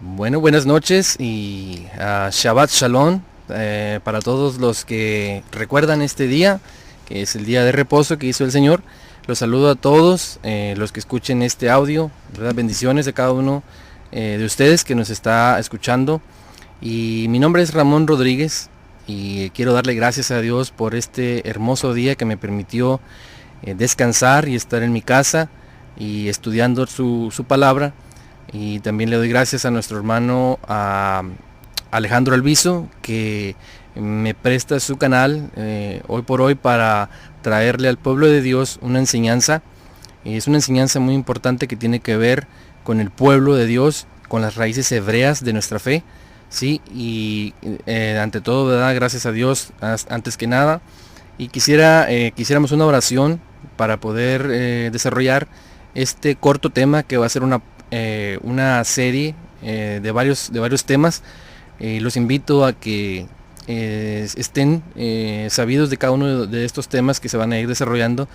Bueno, buenas noches y Shabbat Shalom para todos los que recuerdan este día, que es el día de reposo que hizo el Señor. Los saludo a todos los que escuchen este audio, ¿verdad? Bendiciones de cada uno de ustedes que nos está escuchando. Y mi nombre es Ramón Rodríguez y quiero darle gracias a Dios por este hermoso día que me permitió descansar y estar en mi casa y estudiando su palabra. Y también le doy gracias a nuestro hermano Alejandro Alviso, que me presta su canal hoy por hoy para traerle al pueblo de Dios una enseñanza. Es una enseñanza muy importante que tiene que ver con el pueblo de Dios, con las raíces hebreas de nuestra fe. Sí, y ante todo, ¿verdad? Gracias a Dios antes que nada. Y quisiéramos una oración para poder desarrollar este corto tema que va a ser una serie de varios temas. Los invito a que estén sabidos de cada uno de estos temas que se van a ir desarrollando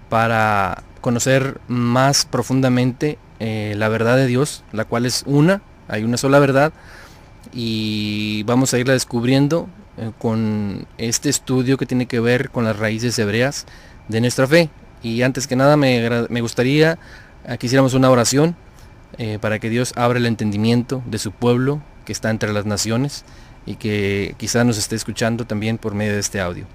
para conocer más profundamente la verdad de Dios, la cual es hay una sola verdad, y vamos a irla descubriendo con este estudio que tiene que ver con las raíces hebreas de nuestra fe. Y antes que nada me gustaría que hiciéramos una oración para que Dios abra el entendimiento de su pueblo que está entre las naciones y que quizá nos esté escuchando también por medio de este audio.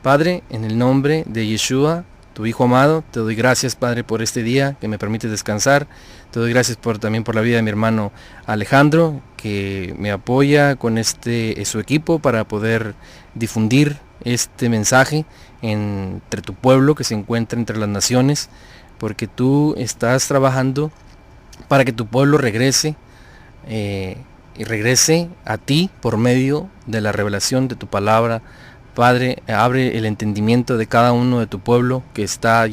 Padre, en el nombre de Yeshua, tu Hijo amado, te doy gracias, Padre, por este día que me permite descansar. Te doy gracias también por la vida de mi hermano Alejandro, que me apoya con su equipo para poder difundir este mensaje entre tu pueblo que se encuentra entre las naciones, porque tú estás trabajando para que tu pueblo regrese y regrese a ti por medio de la revelación de tu palabra. Padre, abre el entendimiento de cada uno de tu pueblo que está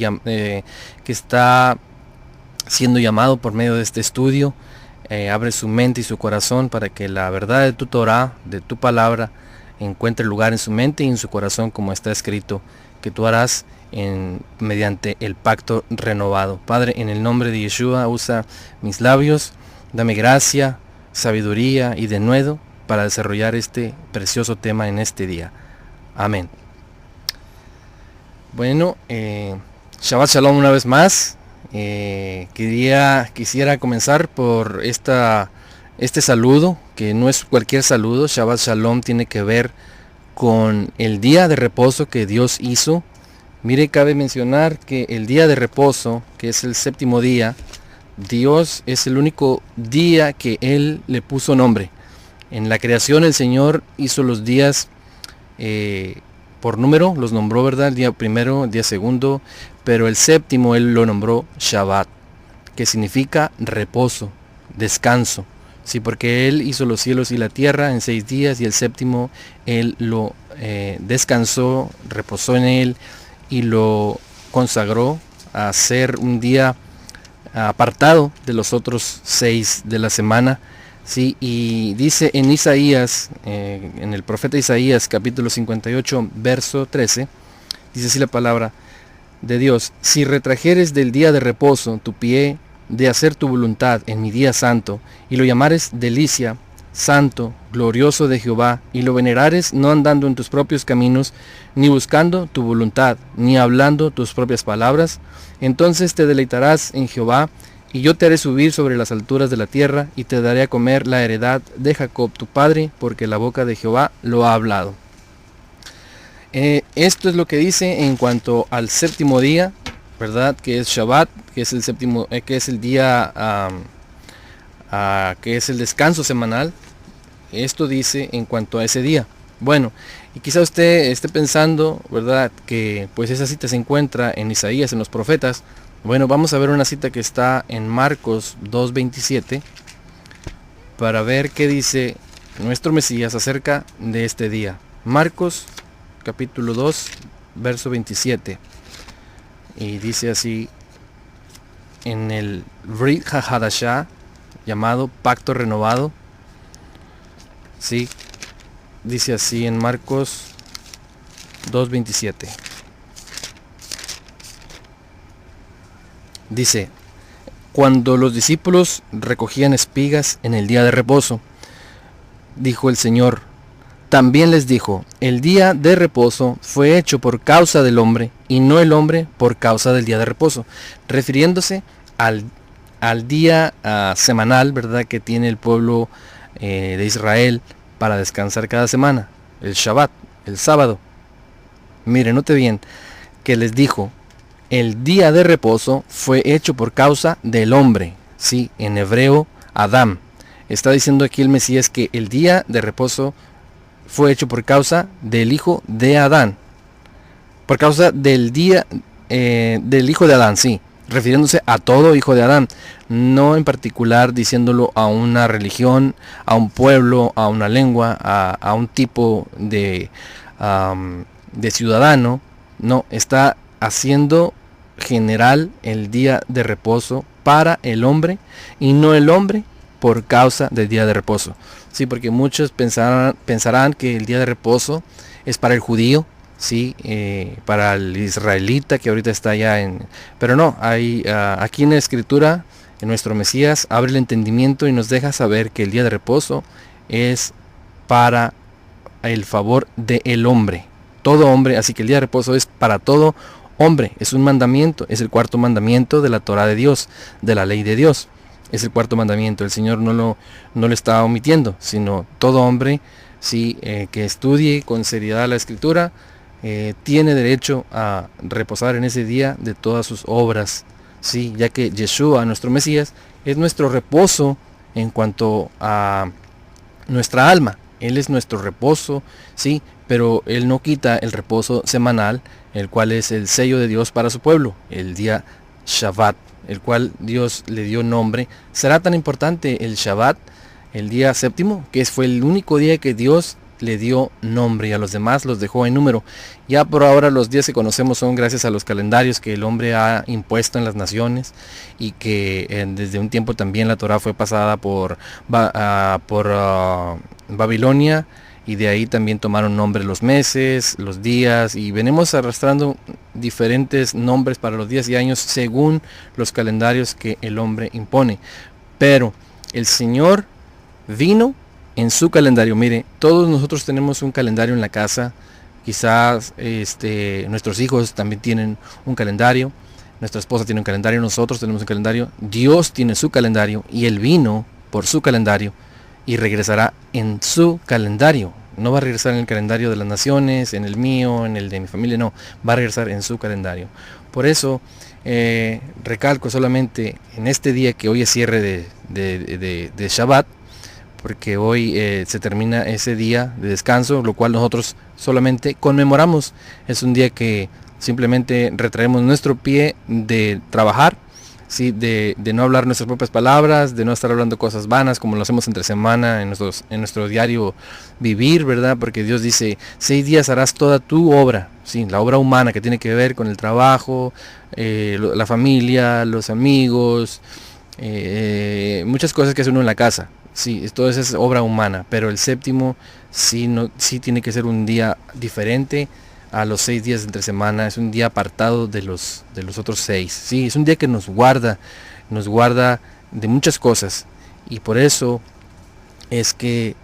siendo llamado por medio de este estudio. Abre su mente y su corazón para que la verdad de tu Torah, de tu palabra, encuentre lugar en su mente y en su corazón, como está escrito, que tú harás mediante el pacto renovado. Padre, en el nombre de Yeshua, usa mis labios, dame gracia, sabiduría y denuedo para desarrollar este precioso tema en este día. Amén. Bueno, Shabbat Shalom una vez más. Quisiera comenzar por este saludo, que no es cualquier saludo. Shabbat Shalom tiene que ver con el día de reposo que Dios hizo. Mire, cabe mencionar que el día de reposo, que es el séptimo día, Dios es el único día que Él le puso nombre. En la creación el Señor hizo los días por número, los nombró, ¿verdad? El día primero, el día segundo, pero el séptimo Él lo nombró Shabbat, que significa reposo, descanso. Sí, porque Él hizo los cielos y la tierra en 6 días y el séptimo Él lo descansó, reposó en Él y lo consagró a ser un día apartado de los otros 6 de la semana. Sí, y dice en Isaías, en el profeta Isaías, capítulo 58, verso 13, dice así la palabra de Dios: si retrajeres del día de reposo tu pie de hacer tu voluntad en mi día santo, y lo llamares delicia, santo, glorioso de Jehová, y lo venerares no andando en tus propios caminos, ni buscando tu voluntad, ni hablando tus propias palabras, entonces te deleitarás en Jehová, y yo te haré subir sobre las alturas de la tierra, y te daré a comer la heredad de Jacob tu padre, porque la boca de Jehová lo ha hablado. Esto es lo que dice en cuanto al séptimo día, ¿verdad? Que es Shabbat, que es el séptimo, que es el día, que es el descanso semanal. Esto dice en cuanto a ese día. Bueno, y quizá usted esté pensando, ¿verdad?, que pues esa cita se encuentra en Isaías, en los profetas. Bueno, vamos a ver una cita que está en Marcos 2:27 para ver qué dice nuestro Mesías acerca de este día. Marcos capítulo 2, verso 27. Y dice así, en el Brit HaHadashah, llamado Pacto Renovado. Sí, dice así en Marcos 2:27. Dice: Cuando los discípulos recogían espigas en el día de reposo, dijo el Señor, también les dijo, el día de reposo fue hecho por causa del hombre y no el hombre por causa del día de reposo, refiriéndose al día semanal, ¿verdad?, que tiene el pueblo de Israel para descansar cada semana, el Shabbat, el sábado. Mire, note bien que les dijo, el día de reposo fue hecho por causa del hombre, sí, en hebreo, Adam. Está diciendo aquí el Mesías que el día de reposo fue hecho por causa del hijo de Adán, por causa del día del hijo de Adán, sí, refiriéndose a todo hijo de Adán, no en particular diciéndolo a una religión, a un pueblo, a una lengua, a un tipo de ciudadano. No, está haciendo general el día de reposo para el hombre y no el hombre por causa del día de reposo. Sí, porque muchos pensarán que el día de reposo es para el judío, sí, para el israelita que ahorita está allá en... Pero no, hay aquí en la escritura, en nuestro Mesías, abre el entendimiento y nos deja saber que el día de reposo es para el favor del hombre, todo hombre, así que el día de reposo es para todo hombre, es un mandamiento, es el cuarto mandamiento de la Torah de Dios, de la ley de Dios. Es el cuarto mandamiento, el Señor no lo está omitiendo, sino todo hombre, sí, que estudie con seriedad la escritura, tiene derecho a reposar en ese día de todas sus obras, sí, ya que Yeshua, nuestro Mesías, es nuestro reposo en cuanto a nuestra alma. Él es nuestro reposo, sí, pero Él no quita el reposo semanal, el cual es el sello de Dios para su pueblo, el día Shabbat, el cual Dios le dio nombre. Será tan importante el Shabbat, el día séptimo, que fue el único día que Dios le dio nombre y a los demás los dejó en número. Ya por ahora los días que conocemos son gracias a los calendarios que el hombre ha impuesto en las naciones y que desde un tiempo también la Torah fue pasada por Babilonia, y de ahí también tomaron nombre los meses, los días, y venimos arrastrando diferentes nombres para los días y años según los calendarios que el hombre impone. Pero el Señor vino en su calendario. Mire, todos nosotros tenemos un calendario en la casa, quizás nuestros hijos también tienen un calendario, nuestra esposa tiene un calendario, nosotros tenemos un calendario, Dios tiene su calendario y Él vino por su calendario y regresará en su calendario. No va a regresar en el calendario de las naciones, en el mío, en el de mi familia, no, va a regresar en su calendario. Por eso recalco solamente en este día que hoy es cierre de Shabbat, porque hoy se termina ese día de descanso, lo cual nosotros solamente conmemoramos. Es un día que simplemente retraemos nuestro pie de trabajar, ¿sí? de no hablar nuestras propias palabras, de no estar hablando cosas vanas como lo hacemos entre semana en nuestro diario vivir, ¿verdad? Porque Dios dice, 6 días harás toda tu obra, ¿sí? La obra humana que tiene que ver con el trabajo, la familia, los amigos, muchas cosas que hace uno en la casa. Sí, todo eso es obra humana, pero el séptimo sí tiene que ser un día diferente a los 6 días de entre semana. Es un día apartado de los otros 6. Sí, es un día que nos guarda de muchas cosas, y por eso es que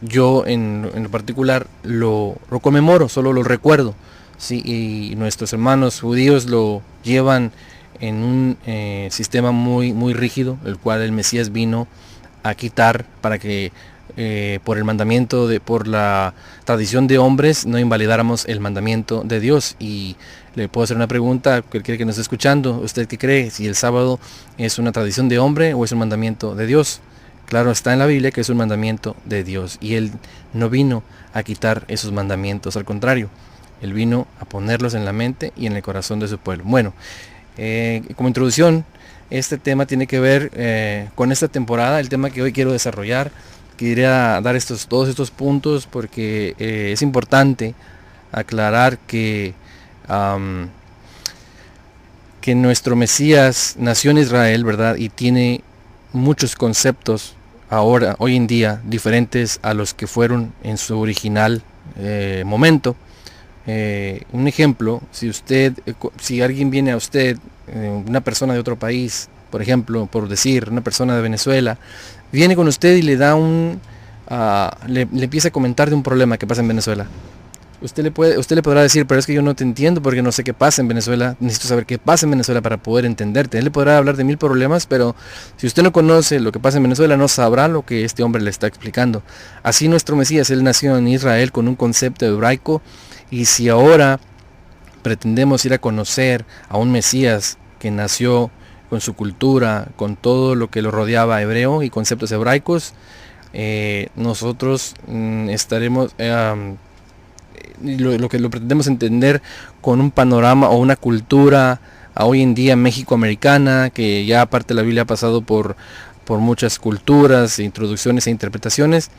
yo en lo particular lo conmemoro, solo lo recuerdo, sí, y nuestros hermanos judíos lo llevan en un sistema muy muy rígido, el cual el Mesías vino a quitar para que por el mandamiento por la tradición de hombres no invalidáramos el mandamiento de Dios. Y le puedo hacer una pregunta a cualquiera que nos esté escuchando: ¿usted qué cree? ¿Si el sábado es una tradición de hombre o es un mandamiento de Dios? Claro, está en la Biblia que es un mandamiento de Dios, y Él no vino a quitar esos mandamientos, al contrario, Él vino a ponerlos en la mente y en el corazón de su pueblo. Bueno, como introducción, este tema tiene que ver con esta temporada, el tema que hoy quiero desarrollar. Quería dar todos estos puntos porque es importante aclarar que nuestro Mesías nació en Israel, ¿verdad? Y tiene muchos conceptos hoy en día, diferentes a los que fueron en su original momento. Un ejemplo: si alguien viene a usted una persona de otro país, por ejemplo, por decir, una persona de Venezuela, viene con usted y le da le empieza a comentar de un problema que pasa en Venezuela. Usted le podrá decir, pero es que yo no te entiendo porque no sé qué pasa en Venezuela, necesito saber qué pasa en Venezuela para poder entenderte. Él le podrá hablar de 1000 problemas, pero si usted no conoce lo que pasa en Venezuela, no sabrá lo que este hombre le está explicando. Así nuestro Mesías, él nació en Israel con un concepto hebraico, y si ahora pretendemos ir a conocer a un Mesías que nació con su cultura, con todo lo que lo rodeaba hebreo y conceptos hebraicos, nosotros estaremos... lo que lo pretendemos entender con un panorama o una cultura hoy en día México-americana, que ya aparte la Biblia ha pasado por muchas culturas, introducciones e interpretaciones.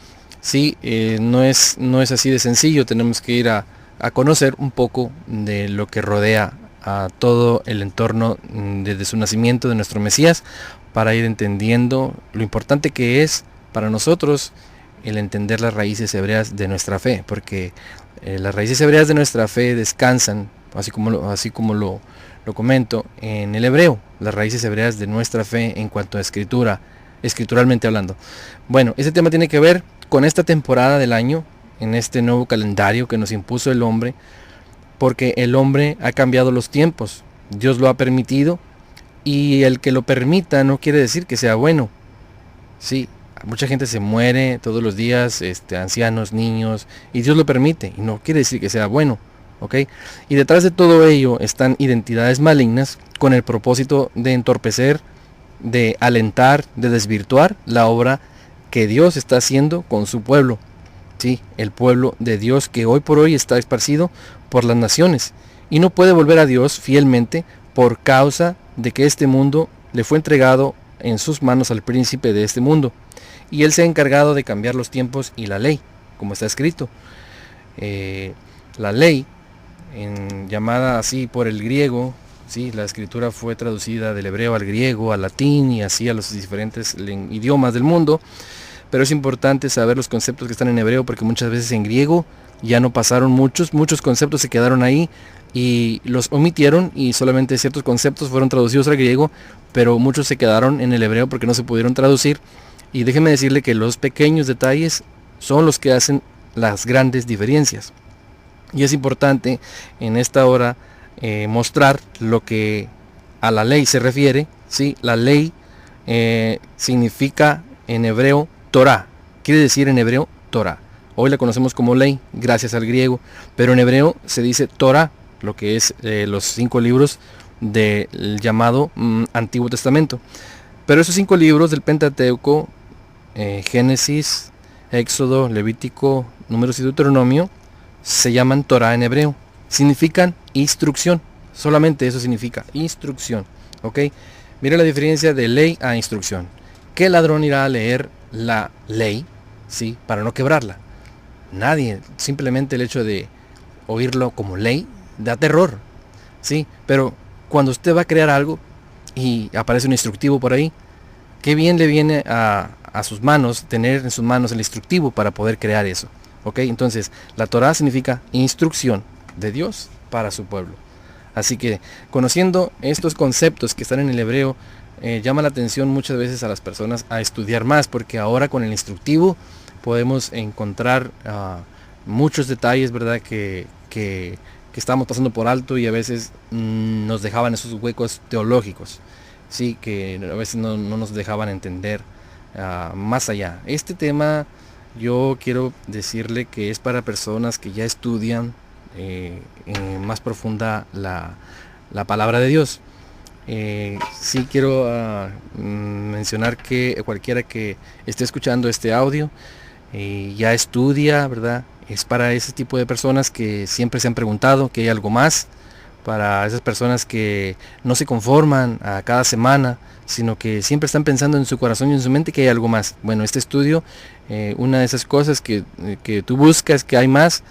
Sí, no es así de sencillo. Tenemos que ir a conocer un poco de lo que rodea a todo el entorno desde su nacimiento de nuestro Mesías, para ir entendiendo lo importante que es para nosotros el entender las raíces hebreas de nuestra fe, porque las raíces hebreas de nuestra fe descansan, así como lo comento, en el hebreo, las raíces hebreas de nuestra fe en cuanto a escrituralmente hablando. Bueno, este tema tiene que ver con esta temporada del año, en este nuevo calendario que nos impuso el hombre, porque el hombre ha cambiado los tiempos, Dios lo ha permitido, y el que lo permita no quiere decir que sea bueno. Sí, mucha gente se muere todos los días, ancianos, niños, y Dios lo permite, y no quiere decir que sea bueno, ¿ok? Y detrás de todo ello están identidades malignas con el propósito de entorpecer, de alentar, de desvirtuar la obra que Dios está haciendo con su pueblo. Sí, el pueblo de Dios que hoy por hoy está esparcido por las naciones y no puede volver a Dios fielmente por causa de que este mundo le fue entregado en sus manos al príncipe de este mundo, y él se ha encargado de cambiar los tiempos y la ley, como está escrito. La ley, llamada así por el griego, ¿sí? La escritura fue traducida del hebreo al griego, al latín y así a los diferentes idiomas del mundo. Pero es importante saber los conceptos que están en hebreo, porque muchas veces en griego ya no pasaron muchos conceptos se quedaron ahí y los omitieron, y solamente ciertos conceptos fueron traducidos al griego, pero muchos se quedaron en el hebreo porque no se pudieron traducir. Y déjeme decirle que los pequeños detalles son los que hacen las grandes diferencias. Y es importante en esta hora mostrar lo que a la ley se refiere. ¿Sí? La ley significa en hebreo Torah, quiere decir en hebreo Torah. Hoy la conocemos como ley gracias al griego, pero en hebreo se dice Torah, lo que es los 5 libros del llamado Antiguo Testamento. Pero esos 5 libros del Pentateuco, Génesis, Éxodo, Levítico, Números y Deuteronomio, se llaman Torah en hebreo. Significan instrucción, solamente eso significa instrucción. ¿Ok? Mira la diferencia de ley a instrucción. ¿Qué ladrón irá a leer la ley, sí, para no quebrarla? Nadie. Simplemente el hecho de oírlo como ley da terror, sí. Pero cuando usted va a crear algo y aparece un instructivo por ahí, qué bien le viene a sus manos tener en sus manos el instructivo para poder crear eso. ¿Ok? Entonces la Torah significa instrucción de Dios para su pueblo. Así que conociendo estos conceptos que están en el hebreo, llama la atención muchas veces a las personas a estudiar más, porque ahora con el instructivo podemos encontrar muchos detalles, ¿verdad? Que estamos pasando por alto, y a veces nos dejaban esos huecos teológicos, sí, que a veces no nos dejaban entender más allá. Este tema yo quiero decirle que es para personas que ya estudian más profunda la palabra de Dios. Sí quiero mencionar que cualquiera que esté escuchando este audio ya estudia, ¿verdad? Es para ese tipo de personas que siempre se han preguntado que hay algo más, para esas personas que no se conforman a cada semana, sino que siempre están pensando en su corazón y en su mente que hay algo más. Bueno, este estudio, una de esas cosas que tú buscas, que hay más,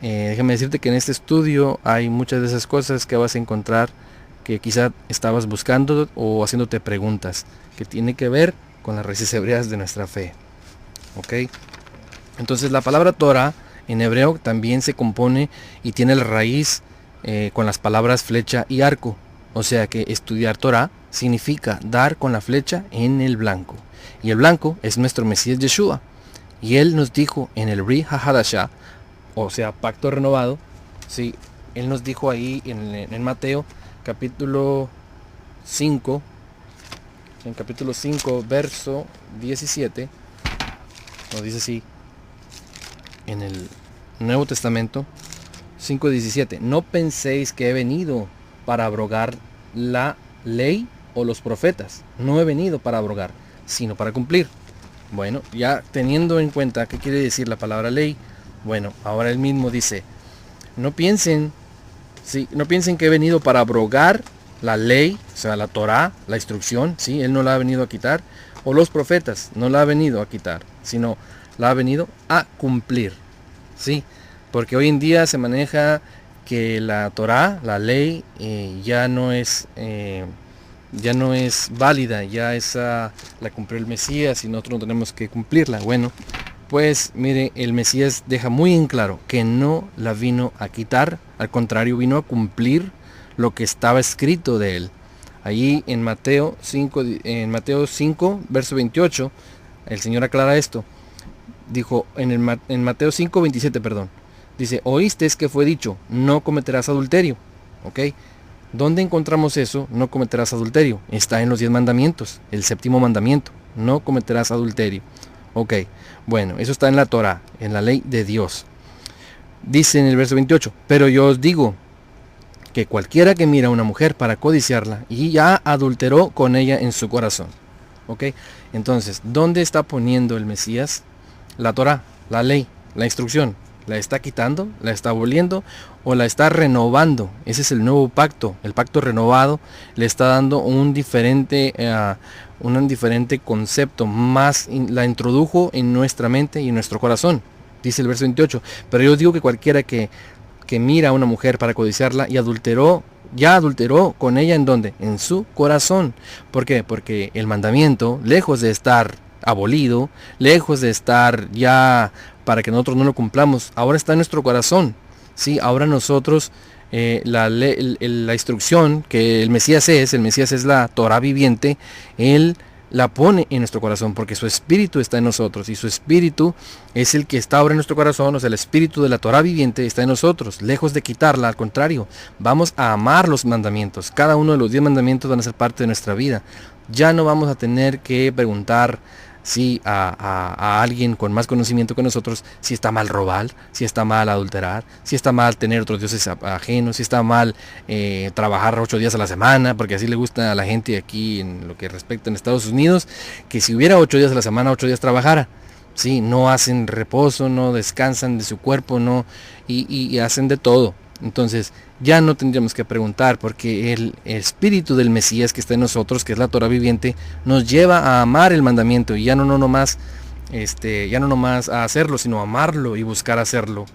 déjame decirte que en este estudio hay muchas de esas cosas que vas a encontrar que quizá estabas buscando o haciéndote preguntas, que tiene que ver con las raíces hebreas de nuestra fe. ¿Ok? Entonces la palabra Torah en hebreo también se compone y tiene la raíz con las palabras flecha y arco. O sea que estudiar Torah significa dar con la flecha en el blanco. Y el blanco es nuestro Mesías Yeshua. Y él nos dijo en el Brit HaHadashah, o sea, pacto renovado, sí, él nos dijo ahí en Mateo capítulo 5, en capítulo 5, verso 17, nos dice así, en el Nuevo Testamento 5:17, no penséis que he venido para abrogar la ley o los profetas, no he venido para abrogar, sino para cumplir. Bueno, ya teniendo en cuenta qué quiere decir la palabra ley, bueno, ahora él mismo dice, no piensen, sí, no piensen que he venido para abrogar la ley, o sea, la Torá, la instrucción, sí, él no la ha venido a quitar, o los profetas, no la ha venido a quitar, sino la ha venido a cumplir, sí, porque hoy en día se maneja que la Torá, la ley, ya no es válida, ya esa la cumplió el Mesías y nosotros no tenemos que cumplirla. Bueno, pues mire, el Mesías deja muy en claro que no la vino a quitar, al contrario, vino a cumplir lo que estaba escrito de él. Allí en Mateo 5, verso 28, el Señor aclara esto. Dijo en Mateo 5:27, perdón. Dice, oísteis que fue dicho, no cometerás adulterio. ¿Ok? ¿Dónde encontramos eso? No cometerás adulterio. Está en los 10 mandamientos, el 7º mandamiento. No cometerás adulterio. Ok, bueno, eso está en la Torah, en la ley de Dios. Dice en el verso 28, pero yo os digo que cualquiera que mira a una mujer para codiciarla y ya adulteró con ella en su corazón. Ok, entonces, ¿dónde está poniendo el Mesías? La Torah, la ley, la instrucción. ¿La está quitando? ¿La está aboliendo? ¿O la está renovando? Ese es el nuevo pacto. El pacto renovado le está dando un diferente concepto. La introdujo en nuestra mente y en nuestro corazón. Dice el verso 28. Pero yo digo que cualquiera que mira a una mujer para codiciarla y ya adulteró con ella, ¿en dónde? En su corazón. ¿Por qué? Porque el mandamiento, lejos de estar abolido, lejos de estar ya para que nosotros no lo cumplamos, ahora está en nuestro corazón, ¿sí? Ahora nosotros, la instrucción que el Mesías es la Torah viviente, él la pone en nuestro corazón porque su espíritu está en nosotros y su espíritu es el que está ahora en nuestro corazón, o sea, el espíritu de la Torah viviente está en nosotros, lejos de quitarla, al contrario, vamos a amar los mandamientos, cada uno de los 10 mandamientos van a ser parte de nuestra vida, ya no vamos a tener que preguntar sí, a alguien con más conocimiento que nosotros, si está mal robar, si está mal adulterar, si está mal tener otros dioses ajenos, si está mal trabajar 8 días a la semana, porque así le gusta a la gente aquí en lo que respecta en Estados Unidos, que si hubiera 8 días a la semana, 8 días trabajara. Sí, no hacen reposo, no descansan de su cuerpo, no y hacen de todo. Entonces ya no tendríamos que preguntar porque el espíritu del Mesías que está en nosotros, que es la Torah viviente, nos lleva a amar el mandamiento y ya no nomás a hacerlo, sino a amarlo y buscar hacerlo.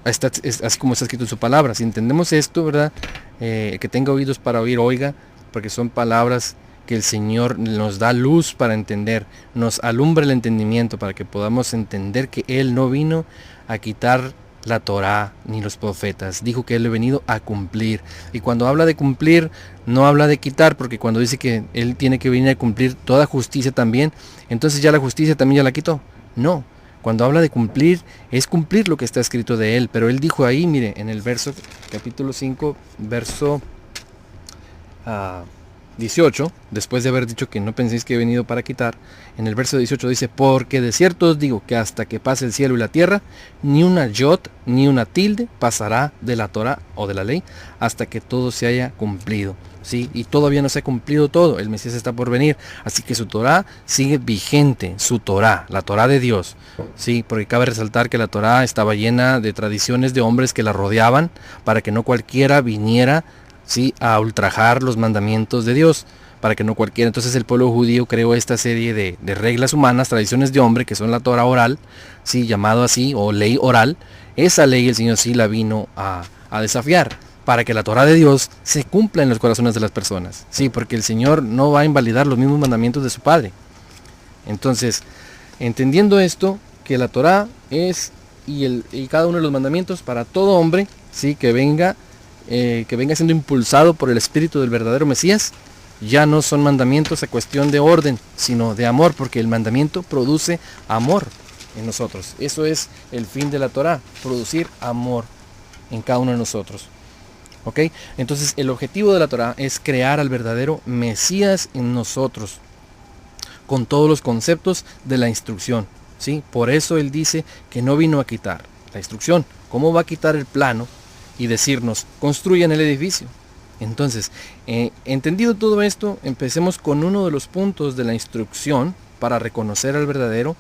Es así como está escrito en su palabra. Si entendemos esto, ¿verdad? Que tenga oídos para oír, oiga, porque son palabras que el Señor nos da luz para entender, nos alumbra el entendimiento para que podamos entender que Él no vino a quitar la Torá ni los profetas, dijo que Él ha venido a cumplir. Y cuando habla de cumplir, no habla de quitar, porque cuando dice que Él tiene que venir a cumplir toda justicia también, entonces ya la justicia también ya la quitó. No, cuando habla de cumplir, es cumplir lo que está escrito de Él. Pero Él dijo ahí, mire, en el capítulo 5, verso 18, después de haber dicho que no penséis que he venido para quitar, en el verso 18 dice, porque de cierto os digo que hasta que pase el cielo y la tierra, ni una yot ni una tilde pasará de la Torah o de la ley hasta que todo se haya cumplido. ¿Sí? Y todavía no se ha cumplido todo, el Mesías está por venir, así que su Torah sigue vigente, su Torah, la Torah de Dios, ¿sí? Porque cabe resaltar que la Torah estaba llena de tradiciones de hombres que la rodeaban para que no cualquiera viniera, ¿sí?, a ultrajar los mandamientos de Dios, para que no cualquiera. Entonces el pueblo judío creó esta serie de reglas humanas, tradiciones de hombre, que son la Torah oral, ¿sí?, llamado así, o ley oral. Esa ley el Señor sí la vino a desafiar, para que la Torah de Dios se cumpla en los corazones de las personas, ¿sí?, porque el Señor no va a invalidar los mismos mandamientos de su Padre. Entonces, entendiendo esto, que la Torah es y cada uno de los mandamientos para todo hombre, ¿sí?, que venga que venga siendo impulsado por el Espíritu del verdadero Mesías, ya no son mandamientos a cuestión de orden, sino de amor, porque el mandamiento produce amor en nosotros. Eso es el fin de la Torá, producir amor en cada uno de nosotros. ¿Ok? Entonces el objetivo de la Torá es crear al verdadero Mesías en nosotros, con todos los conceptos de la instrucción. ¿Sí? Por eso él dice que no vino a quitar la instrucción. ¿Cómo va a quitar el plano y decirnos, construyan el edificio? Entonces, entendido todo esto, empecemos con uno de los puntos de la instrucción para reconocer al verdadero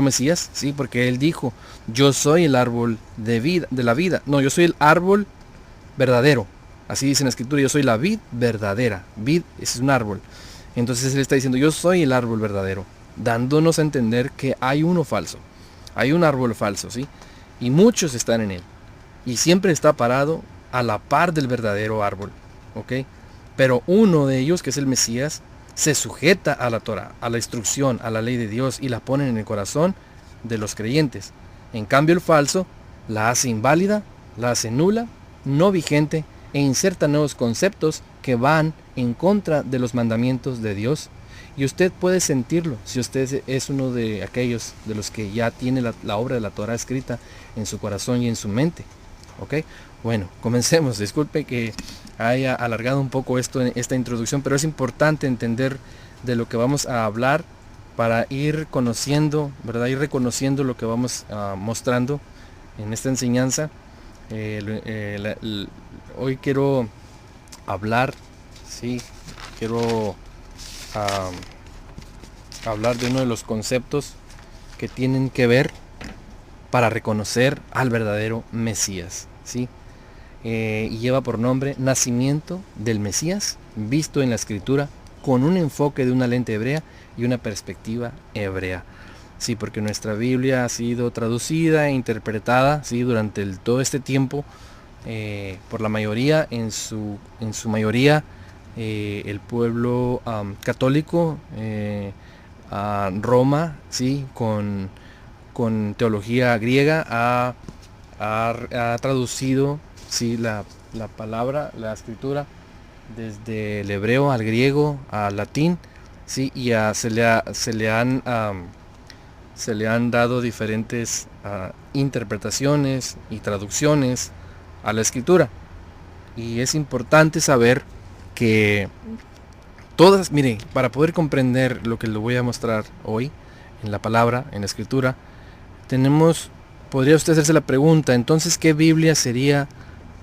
Mesías, ¿sí? Porque él dijo, yo soy el árbol de la vida. No, yo soy el árbol verdadero. Así dice en la escritura, yo soy la vid verdadera. Vid es un árbol. Entonces él está diciendo, yo soy el árbol verdadero, dándonos a entender que hay uno falso. Hay un árbol falso, ¿sí? Y muchos están en él. Y siempre está parado a la par del verdadero árbol, ¿ok? Pero uno de ellos, que es el Mesías, se sujeta a la Torah, a la instrucción, a la ley de Dios, y la pone en el corazón de los creyentes. En cambio el falso la hace inválida, la hace nula, no vigente, e inserta nuevos conceptos que van en contra de los mandamientos de Dios. Y usted puede sentirlo si usted es uno de aquellos de los que ya tiene la obra de la Torah escrita en su corazón y en su mente. ¿Ok? Bueno, comencemos. Disculpe que haya alargado un poco esta introducción, pero es importante entender de lo que vamos a hablar para ir conociendo, ¿verdad? Ir reconociendo lo que vamos mostrando en esta enseñanza. Hoy quiero hablar, sí, quiero hablar de uno de los conceptos que tienen que ver para reconocer al verdadero Mesías, ¿sí? Y lleva por nombre Nacimiento del Mesías, visto en la Escritura con un enfoque de una lente hebrea y una perspectiva hebrea. Sí, porque nuestra Biblia ha sido traducida e interpretada, sí, durante todo este tiempo por la mayoría, en su mayoría el pueblo católico, Roma, sí, con teología griega ha traducido, sí, la palabra, la escritura, desde el hebreo al griego, al latín, sí, y se le han dado diferentes interpretaciones y traducciones a la escritura. Y es importante saber que todas, mire, para poder comprender lo que le voy a mostrar hoy en la palabra, en la escritura, podría usted hacerse la pregunta, entonces, ¿qué Biblia sería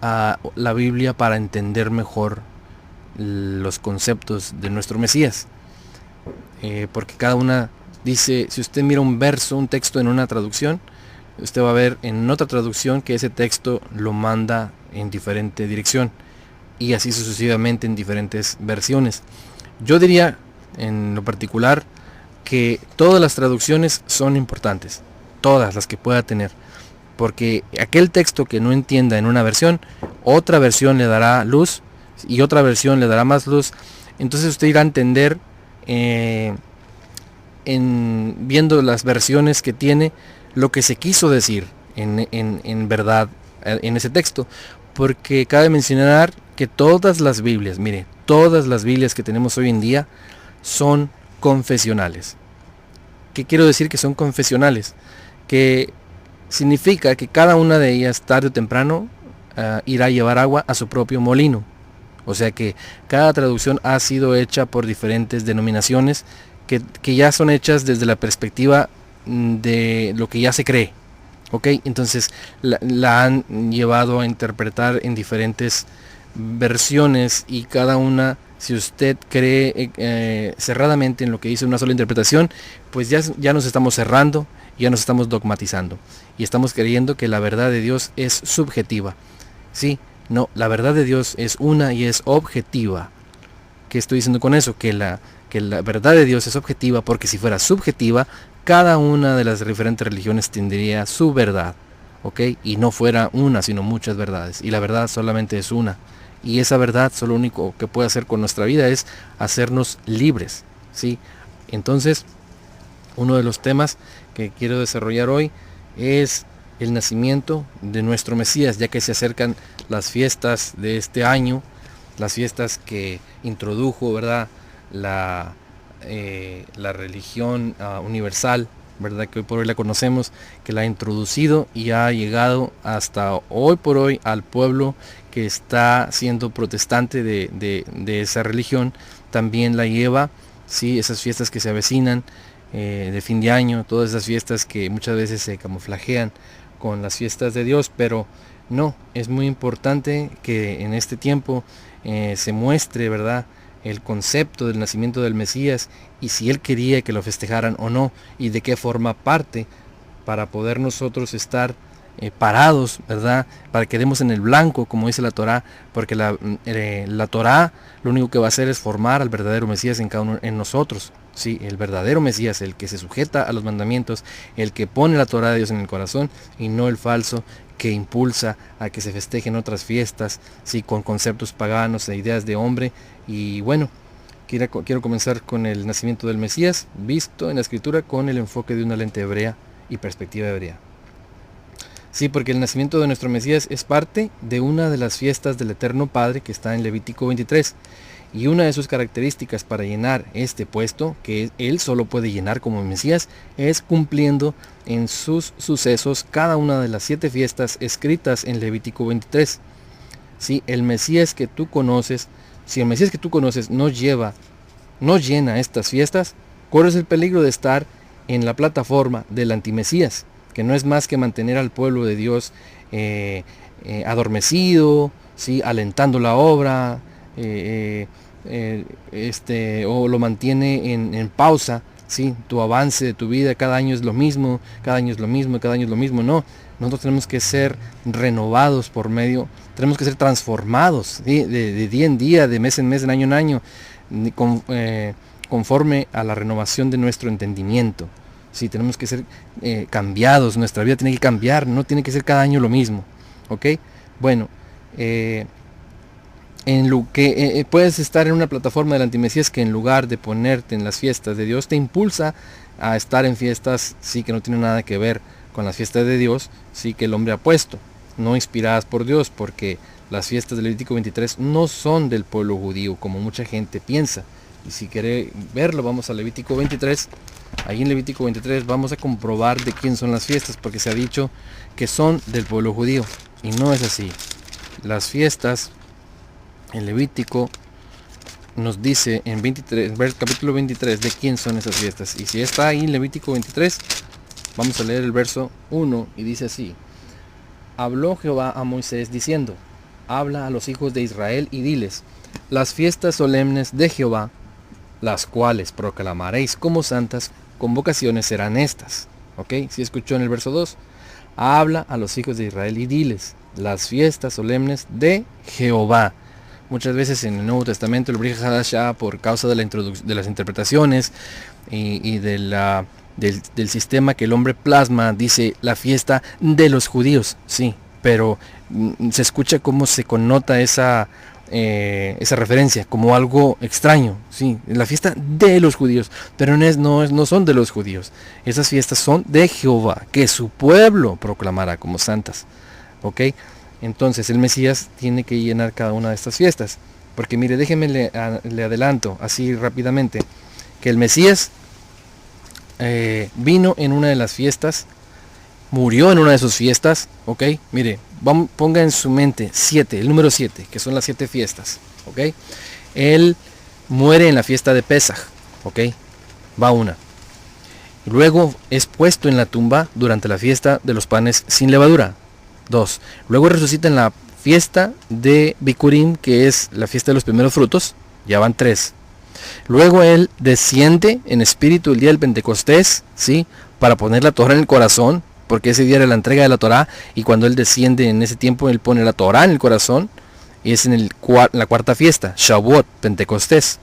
la Biblia para entender mejor los conceptos de nuestro Mesías? Porque cada una dice, si usted mira un verso, un texto en una traducción, usted va a ver en otra traducción que ese texto lo manda en diferente dirección, y así sucesivamente en diferentes versiones. Yo diría, en lo particular, que todas las traducciones son importantes, todas las que pueda tener, porque aquel texto que no entienda en una versión, otra versión le dará luz y otra versión le dará más luz. Entonces usted irá a entender viendo las versiones que tiene lo que se quiso decir en verdad en ese texto, porque cabe mencionar que todas las Biblias, mire, todas las Biblias que tenemos hoy en día son confesionales. ¿Qué quiero decir que son confesionales? Que significa que cada una de ellas tarde o temprano irá a llevar agua a su propio molino. O sea que cada traducción ha sido hecha por diferentes denominaciones que ya son hechas desde la perspectiva de lo que ya se cree. ¿Ok? Entonces la han llevado a interpretar en diferentes versiones, y cada una, si usted cree cerradamente en lo que dice una sola interpretación, pues ya nos estamos cerrando, ya nos estamos dogmatizando y estamos creyendo que la verdad de Dios es subjetiva. Sí, no, la verdad de Dios es una y es objetiva. ¿Qué estoy diciendo con eso? Que la verdad de Dios es objetiva, porque si fuera subjetiva, cada una de las diferentes religiones tendría su verdad, ¿ok? Y no fuera una, sino muchas verdades, y la verdad solamente es una. Y esa verdad, solo lo único que puede hacer con nuestra vida es hacernos libres, ¿sí? Entonces, uno de los temas que quiero desarrollar hoy es el nacimiento de nuestro Mesías, ya que se acercan las fiestas de este año, las fiestas que introdujo, ¿verdad?, la religión universal, ¿verdad?, que hoy por hoy la conocemos, que la ha introducido y ha llegado hasta hoy por hoy al pueblo que está siendo protestante de esa religión. También la lleva, sí, esas fiestas que se avecinan de fin de año, todas esas fiestas que muchas veces se camuflajean con las fiestas de Dios, pero no, es muy importante que en este tiempo se muestre, ¿verdad?, el concepto del nacimiento del Mesías, y si él quería que lo festejaran o no, y de qué forma parte, para poder nosotros estar parados, ¿verdad?, para que demos en el blanco, como dice la Torá, porque la Torá lo único que va a hacer es formar al verdadero Mesías en cada uno en nosotros. Sí, el verdadero Mesías, el que se sujeta a los mandamientos, el que pone la Torá de Dios en el corazón, y no el falso que impulsa a que se festejen otras fiestas, sí, con conceptos paganos e ideas de hombre. Y bueno, quiero comenzar con el nacimiento del Mesías, visto en la Escritura con el enfoque de una lente hebrea y perspectiva hebrea. Sí, porque el nacimiento de nuestro Mesías es parte de una de las fiestas del Eterno Padre que está en Levítico 23. Y una de sus características para llenar este puesto, que él solo puede llenar como Mesías, es cumpliendo en sus sucesos cada una de las 7 fiestas escritas en Levítico 23. Si el Mesías que tú conoces, si el Mesías que tú conoces no llena estas fiestas, corres el peligro de estar en la plataforma del antimesías, que no es más que mantener al pueblo de Dios adormecido, ¿sí?, alentando la obra, o lo mantiene en pausa, ¿sí?, tu avance de tu vida, cada año es lo mismo, cada año es lo mismo, cada año es lo mismo. No, nosotros tenemos que ser renovados tenemos que ser transformados, ¿sí?, de día en día, de mes en mes, de año en año, conforme a la renovación de nuestro entendimiento. Sí, tenemos que ser cambiados, nuestra vida tiene que cambiar, no tiene que ser cada año lo mismo, ¿ok? Bueno, en lo que puedes estar en una plataforma del antimesías que en lugar de ponerte en las fiestas de Dios, te impulsa a estar en fiestas, sí, que no tienen nada que ver con las fiestas de Dios, sí, que el hombre ha puesto, no inspiradas por Dios, porque las fiestas de Levítico 23 no son del pueblo judío, como mucha gente piensa. Y si quiere verlo, vamos a Levítico 23. Ahí en Levítico 23 vamos a comprobar de quién son las fiestas, porque se ha dicho que son del pueblo judío, y no es así. Las fiestas en Levítico nos dice en capítulo 23 de quién son esas fiestas. Y si está ahí en Levítico 23, vamos a leer el verso 1 y dice así: habló Jehová a Moisés diciendo, habla a los hijos de Israel y diles, las fiestas solemnes de Jehová, las cuales proclamaréis como santas convocaciones serán estas. ¿Ok? Si escuchó en el verso 2, habla a los hijos de Israel y diles, las fiestas solemnes de Jehová. Muchas veces en el Nuevo Testamento el Brit Hadashah, por causa de las interpretaciones y del sistema que el hombre plasma, dice la fiesta de los judíos, sí, pero se escucha cómo se connota esa referencia como algo extraño, sí, la fiesta de los judíos, pero no son de los judíos. Esas fiestas son de Jehová, que su pueblo proclamará como santas. ¿Ok? Entonces el Mesías tiene que llenar cada una de estas fiestas, porque mire, déjeme le adelanto así rápidamente que el Mesías vino en una de las fiestas, murió en una de sus fiestas, ¿ok? Mire, ponga en su mente el número 7, que son las 7 fiestas, ¿ok? Él muere en la fiesta de Pesaj, ¿ok? Va una. Luego es puesto en la tumba durante la fiesta de los panes sin levadura. 2. Luego resucita en la fiesta de Bikurim, que es la fiesta de los primeros frutos. Ya van 3. Luego él desciende en espíritu el día del Pentecostés, ¿sí?, para poner la Torá en el corazón, porque ese día era la entrega de la Torá, y cuando él desciende en ese tiempo, él pone la Torá en el corazón, y es en la cuarta fiesta, Shavuot, Pentecostés.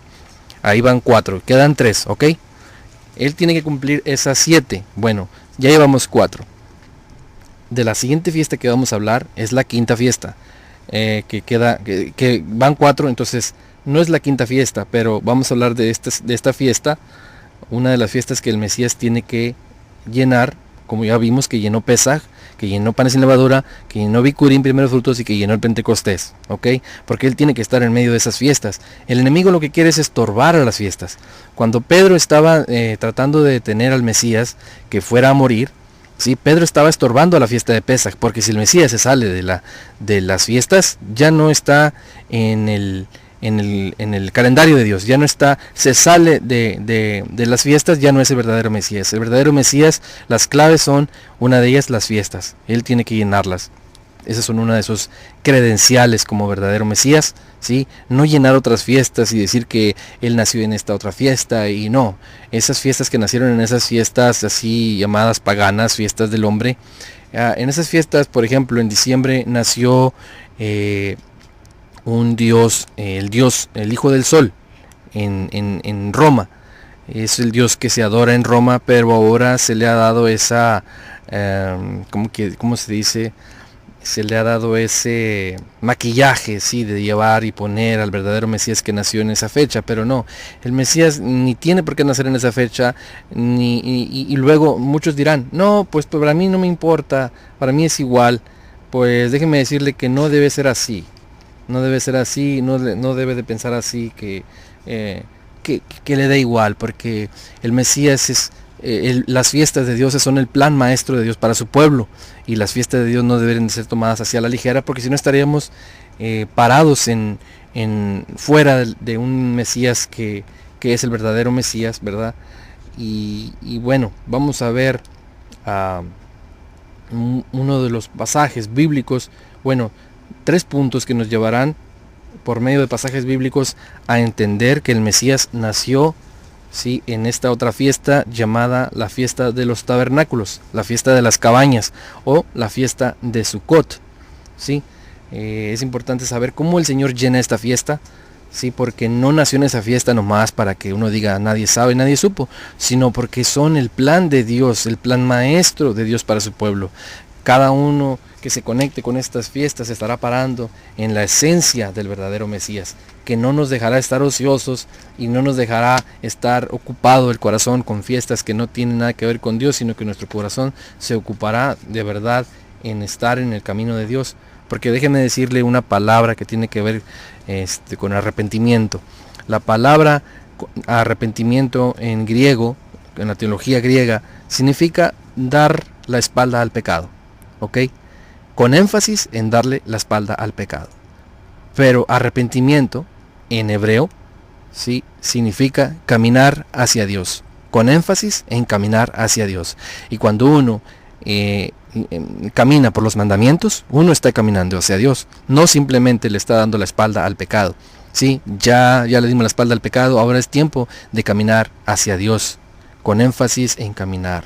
Ahí van 4, quedan 3, ¿ok? Él tiene que cumplir esas 7. Bueno, ya llevamos 4. De la siguiente fiesta que vamos a hablar es la quinta fiesta, que van 4, entonces no es la quinta fiesta, pero vamos a hablar de esta fiesta, una de las fiestas que el Mesías tiene que llenar como ya vimos que llenó Pesaj, que llenó panes sin levadura, que llenó Bikurim, primeros frutos, y que llenó el Pentecostés, ¿ok? Porque él tiene que estar en medio de esas fiestas. El enemigo lo que quiere es estorbar a las fiestas. Cuando Pedro estaba tratando de detener al Mesías que fuera a morir, ¿sí? Pedro estaba estorbando a la fiesta de Pesaj, porque si el Mesías se sale de las fiestas, ya no está en el calendario de Dios, ya no está, se sale de las fiestas, ya no es el verdadero Mesías. El verdadero Mesías, las claves son, una de ellas, las fiestas. Él tiene que llenarlas. Esas son una de sus credenciales como verdadero Mesías, ¿sí? No llenar otras fiestas y decir que él nació en esta otra fiesta, y no. Esas fiestas que nacieron en esas fiestas así llamadas paganas, fiestas del hombre. En esas fiestas, por ejemplo, en diciembre nació un dios, el hijo del sol, en Roma. Es el dios que se adora en Roma, pero ahora se le ha dado esa, ¿cómo se dice? Se le ha dado ese maquillaje, sí, de llevar y poner al verdadero Mesías que nació en esa fecha, pero no, el Mesías ni tiene por qué nacer en esa fecha, y luego muchos dirán, no, pues para mí no me importa, para mí es igual. Pues déjenme decirle que no debe ser así. No debe ser así, no debe de pensar así, que le da igual, porque el Mesías es, las fiestas de Dios son el plan maestro de Dios para su pueblo, y las fiestas de Dios no deben de ser tomadas hacia la ligera, porque si no estaríamos parados fuera de un Mesías que es el verdadero Mesías, ¿verdad? Y bueno, vamos a ver uno de los pasajes bíblicos, bueno, 3 puntos que nos llevarán por medio de pasajes bíblicos a entender que el Mesías nació, ¿sí?, en esta otra fiesta llamada la fiesta de los tabernáculos, la fiesta de las cabañas, o la fiesta de Sukkot, ¿sí? Es importante saber cómo el Señor llena esta fiesta, ¿sí? Porque no nació en esa fiesta nomás para que uno diga nadie sabe, nadie supo, sino porque son el plan de Dios, el plan maestro de Dios para su pueblo. Cada uno que se conecte con estas fiestas estará parando en la esencia del verdadero Mesías, que no nos dejará estar ociosos y no nos dejará estar ocupado el corazón con fiestas que no tienen nada que ver con Dios, sino que nuestro corazón se ocupará de verdad en estar en el camino de Dios. Porque déjenme decirle una palabra que tiene que ver con arrepentimiento. La palabra arrepentimiento en griego, en la teología griega, significa dar la espalda al pecado. ¿Ok? Con énfasis en darle la espalda al pecado. Pero arrepentimiento en hebreo, ¿sí?, significa caminar hacia Dios. Con énfasis en caminar hacia Dios. Y cuando uno camina por los mandamientos, uno está caminando hacia Dios. No simplemente le está dando la espalda al pecado. Sí, ya le dimos la espalda al pecado, ahora es tiempo de caminar hacia Dios. Con énfasis en caminar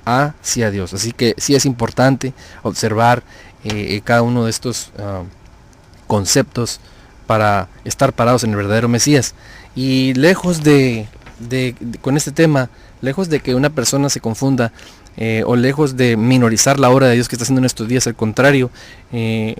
hacia Dios. Así que sí es importante observar cada uno de estos conceptos para estar parados en el verdadero Mesías. Y lejos con este tema, lejos de que una persona se confunda, o lejos de minorizar la obra de Dios que está haciendo en estos días, al contrario,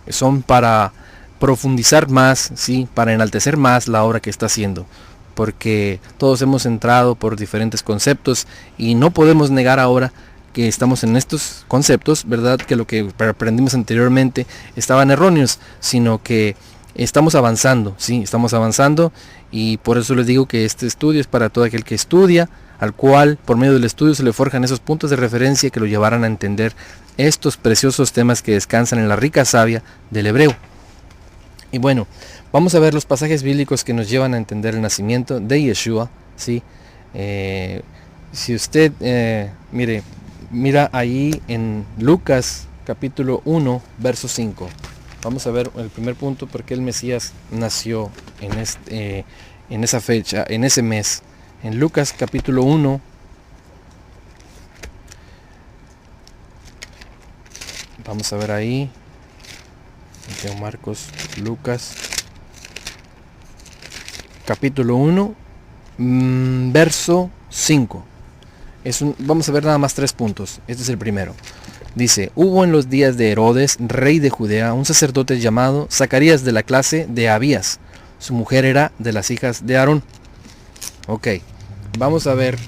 son para profundizar más, ¿sí?, para enaltecer más la obra que está haciendo. Porque todos hemos entrado por diferentes conceptos y no podemos negar ahora que estamos en estos conceptos, ¿verdad? Que lo que aprendimos anteriormente estaban erróneos, sino que estamos avanzando, ¿sí? Estamos avanzando, y por eso les digo que este estudio es para todo aquel que estudia, al cual por medio del estudio se le forjan esos puntos de referencia que lo llevarán a entender estos preciosos temas que descansan en la rica savia del hebreo. Y bueno, vamos a ver los pasajes bíblicos que nos llevan a entender el nacimiento de Yeshua, ¿sí? Si usted mira ahí en Lucas capítulo 1, verso 5. Vamos a ver el primer punto, porque el Mesías nació en esa fecha, en ese mes. En Lucas capítulo 1, vamos a ver ahí, Marcos, Lucas, capítulo 1, verso 5. Vamos a ver nada más 3 puntos. Este es el primero. Dice: hubo en los días de Herodes, rey de Judea, un sacerdote llamado Zacarías, de la clase de Abías. Su mujer era de las hijas de Aarón. Ok, vamos a ver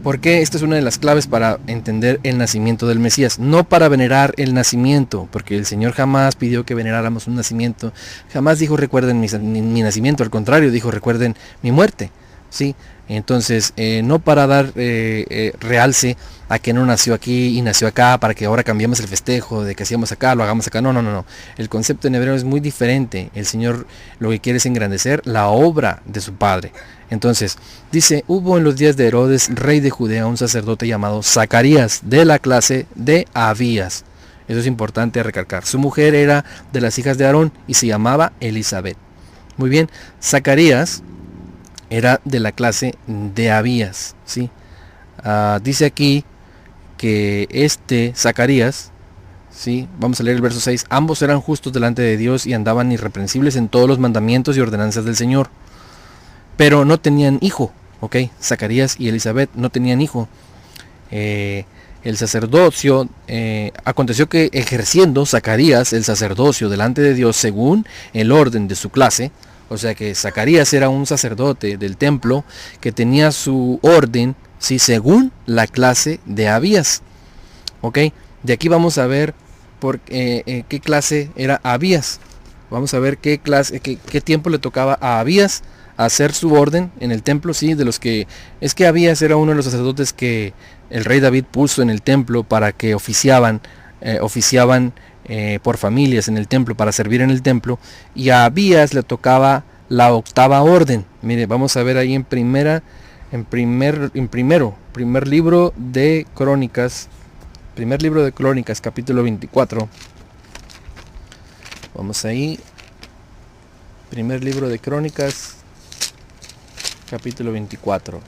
Porque esta es una de las claves para entender el nacimiento del Mesías. No para venerar el nacimiento, porque el Señor jamás pidió que veneráramos un nacimiento. Jamás dijo recuerden mi nacimiento, al contrario, dijo recuerden mi muerte. ¿Sí? Entonces, no para dar realce a que no nació aquí y nació acá, para que ahora cambiemos el festejo de que hacíamos acá, lo hagamos acá. No, no, no, no. El concepto en hebreo es muy diferente. El Señor lo que quiere es engrandecer la obra de su Padre. Entonces, dice, hubo en los días de Herodes, rey de Judea, un sacerdote llamado Zacarías, de la clase de Abías. Eso es importante recalcar. Su mujer era de las hijas de Aarón y se llamaba Elizabeth. Muy bien, Zacarías era de la clase de Abías, ¿sí? Dice aquí que este Zacarías, ¿sí? Vamos a leer el verso 6. Ambos eran justos delante de Dios y andaban irreprensibles en todos los mandamientos y ordenanzas del Señor. Pero no tenían hijo, ¿ok? Zacarías y Elizabeth no tenían hijo. El sacerdocio, aconteció que ejerciendo Zacarías el sacerdocio delante de Dios según el orden de su clase, o sea que Zacarías era un sacerdote del templo que tenía su orden, ¿sí? Según la clase de Abías. ¿Ok? De aquí vamos a ver qué clase era Abías. Vamos a ver qué tiempo le tocaba a Abías hacer su orden en el templo. Sí, de los que... Es que Abías era uno de los sacerdotes que el rey David puso en el templo para que oficiaban por familias en el templo, para servir en el templo, y a Abías le tocaba la octava orden. Mire, vamos a ver ahí primer libro de Crónicas, capítulo 24. Vamos ahí, primer libro de Crónicas, capítulo 24.